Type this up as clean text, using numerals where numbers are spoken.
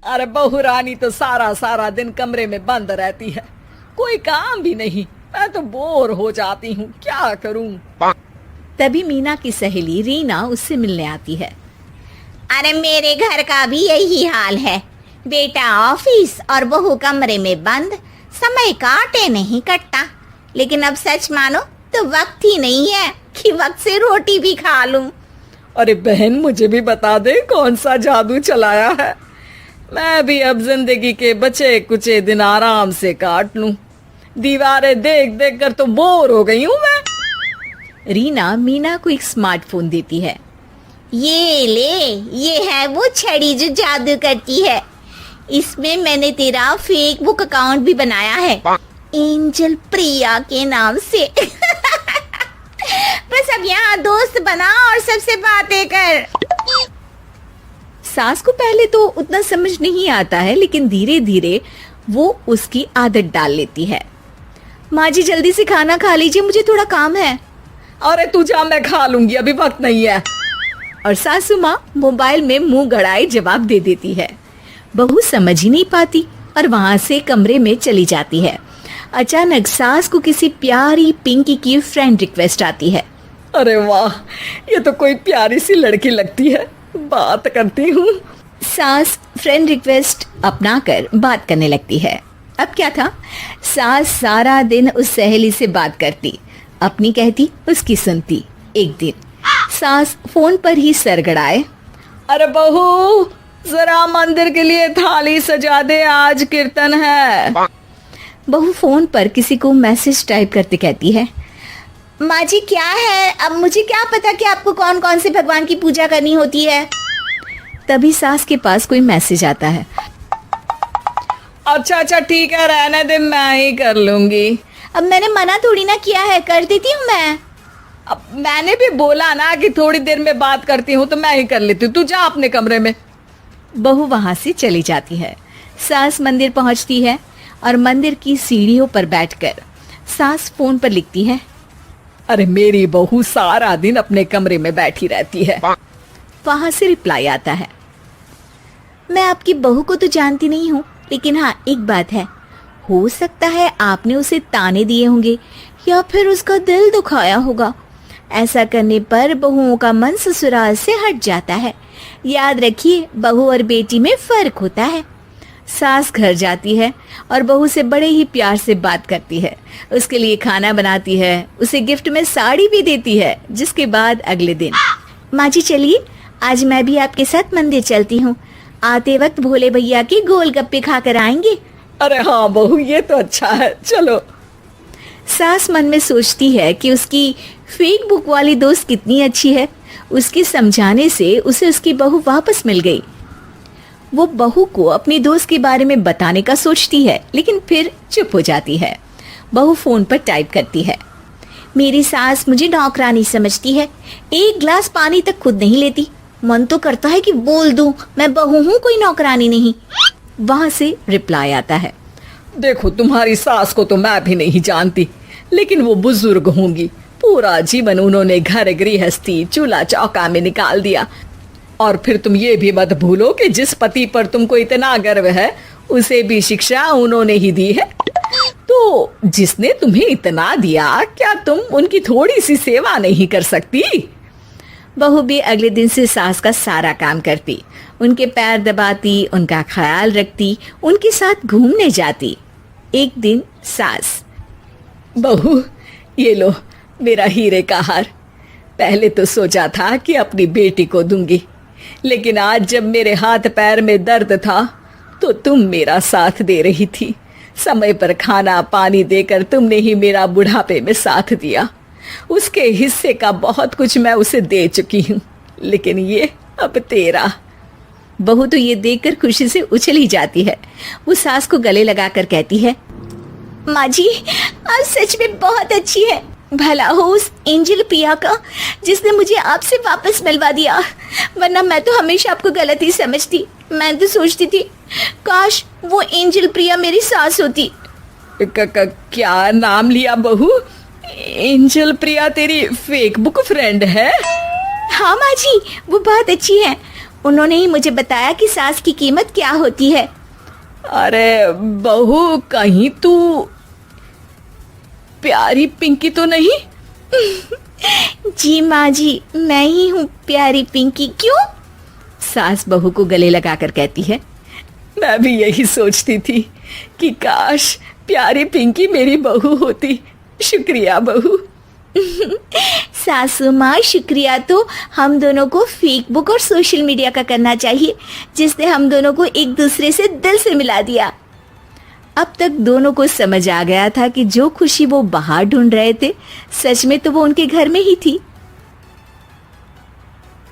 अरे बहू रानी तो सारा सारा दिन कमरे में बंद रहती है, कोई काम भी नहीं। मैं तो बोर हो जाती हूँ, क्या करूँ। तभी मीना की सहेली रीना उससे मिलने आती है। अरे मेरे घर का भी यही हाल है, बेटा ऑफिस और बहू कमरे में बंद, समय काटे नहीं कटता। लेकिन अब सच मानो तो वक्त ही नहीं है कि वक्त से रोटी भी खा लूं। अरे बहन, मुझे भी बता दे कौन सा जादू चलाया है, मैं भी अब जिंदगी के बचे कुचे दिन आराम से काट लूं। दीवारें देख देख कर तो बोर हो गई हूँ मैं। रीना मीना को एक स्मार्टफोन देती है। ये ले, ये है वो छड़ी जो जादू करती है। इसमें मैंने तेरा फेसबुक अकाउंट भी बनाया है, एंजल प्रिया के नाम से। बस अब यहाँ दोस्त बना और सबसे बातें कर। सास को पहले तो उतना समझ नहीं आता है, लेकिन धीरे धीरे वो उसकी आदत डाल लेती है। माँ जी जल्दी से खाना खा लीजिए, मुझे थोड़ा काम है। अरे तू जा, मैं खा लूंगी, अभी वक्त नहीं है। और सासू माँ मोबाइल में मुंह गड़ाए जवाब दे देती है। बहू समझ ही नहीं पाती और वहां से कमरे में चली जाती है। अचानक सास को किसी प्यारी पिंकी की फ्रेंड रिक्वेस्ट आती है। अरे वाह, ये तो कोई प्यारी सी लड़की लगती है, बात करती हूँ। सास फ्रेंड रिक्वेस्ट अपनाकर बात करने लगती है। अब क्या था, सास सारा दिन उस सहेली से बात करती, अपनी कहती उसकी सुनती। एक दिन सास फोन पर ही सरगड़ाए, अरे बहू जरा मंदिर के लिए थाली सजा दे, आज कीर्तन है। बहू फोन पर किसी को मैसेज टाइप करते कहती है, माँ जी क्या है, अब मुझे क्या पता कि आपको कौन कौन से भगवान की पूजा करनी होती है। तभी सास के पास कोई मैसेज आता है। अच्छा अच्छा ठीक है, रहने दे, मैं ही कर लूंगी। अब मैंने मना थोड़ी ना किया है, कर देती हूँ मैं। अब मैंने भी बोला ना कि थोड़ी देर में बात करती हूँ, तो मैं ही कर लेती हूँ, तू जा अपने कमरे में। बहू वहां से चली जाती है। सास मंदिर पहुंचती है और मंदिर की सीढ़ियों पर बैठकर सास फोन पर लिखती है, अरे मेरी बहू सारा दिन अपने कमरे में बैठी रहती है। वहां से रिप्लाई आता है, मैं आपकी बहू को तो जानती नहीं हूँ, लेकिन हाँ एक बात है, हो सकता है आपने उसे ताने दिए होंगे या फिर उसका दिल दुखाया होगा। ऐसा करने पर बहुओं का मन ससुराल से हट जाता है। याद रखिए, बहू और बेटी में फर्क होता है। सास घर जाती है और बहू से बड़े ही प्यार से बात करती है, उसके लिए खाना बनाती है, उसे गिफ्ट में साड़ी भी देती है। जिसके बाद अगले दिन, माँ जी चलिए, आज मैं भी आपके साथ मंदिर चलती हूँ, आते वक्त भोले भैया के गोलगप्पे खाकर आएंगे। अरे हाँ बहू, ये तो अच्छा है, चलो। सास मन में सोचती है कि उसकी फेसबुक वाली दोस्त कितनी अच्छी है, उसके समझाने से उसे उसकी बहू वापस मिल गई। वो बहू को अपनी दोस्त के बारे में बताने का सोचती है, लेकिन फिर चुप हो जाती है। बहू फोन पर टाइप करती है, मेरी सास मुझे नौकरानी समझती है, एक गिलास पानी तक खुद नहीं लेती। मन तो करता है कि बोल दूं, मैं बहू हूँ, कोई नौकरानी नहीं। वहां से रिप्लाई आता है, देखो तुम्हारी सास को तो मैं भी नहीं जानती, लेकिन वो बुजुर्ग होंगी, पूरा जीवन उन्होंने घर गृहस्थी चूल्हा चौका में निकाल दिया। और फिर तुम ये भी मत भूलो कि जिस पति पर तुमको इतना गर्व है, उसे भी शिक्षा उन्होंने ही दी है। तो जिसने तुम्हें इतना दिया, क्या तुम उनकी थोड़ी सी सेवा नहीं कर सकती? बहू भी अगले दिन से सास का सारा काम करती, उनके पैर दबाती, उनका ख्याल रखती, उनके साथ घूमने जाती। एक दिन सास, बहू ये लो मेरा हीरे का हार, पहले तो सोचा था कि अपनी बेटी को दूंगी, लेकिन आज जब मेरे हाथ पैर में दर्द था तो तुम मेरा साथ दे रही थी। समय पर खाना पानी देकर तुमने ही मेरा बुढ़ापे में साथ दिया। उसके हिस्से का बहुत कुछ मैं उसे दे चुकी हूँ, लेकिन ये अब तेरा। बहू तो ये देखकर खुशी से उछल ही जाती है। वो सास को गले लगाकर कहती है, माँ जी आप सच में बहुत अच्छी है, भला हो उस एंजल प्रिया का जिसने मुझे आपसे वापस मिलवा दिया, वरना मैं तो हमेशा आपको गलत ही समझती। मैं तो सोचती थी काश वो एंजल प्रिया मेरी सास होती। क्या नाम लिया बहू? एंजल प्रिया तेरी फेसबुक फ्रेंड है? हाँ माँ जी, वो बहुत अच्छी है, उन्होंने ही मुझे बताया कि सास की कीमत क्या होती है। अरे बहू, कहीं तू प्यारी पिंकी तो नहीं? जी माँ जी, मैं ही हूँ प्यारी पिंकी। क्यों? सास बहू को गले लगाकर कहती है। मैं भी यही सोचती थी कि काश प्यारी पिंकी मेरी बहू होती। शुक्रिया बहू। सासू माँ, शुक्रिया तो हम दोनों को फेसबुक और सोशल मीडिया का करना चाहिए, जिसने हम दोनों को एक दूसरे से दिल से मिला दिया। अब तक दोनों को समझ आ गया था कि जो खुशी वो बाहर ढूंढ रहे थे, सच में तो वो उनके घर में ही थी।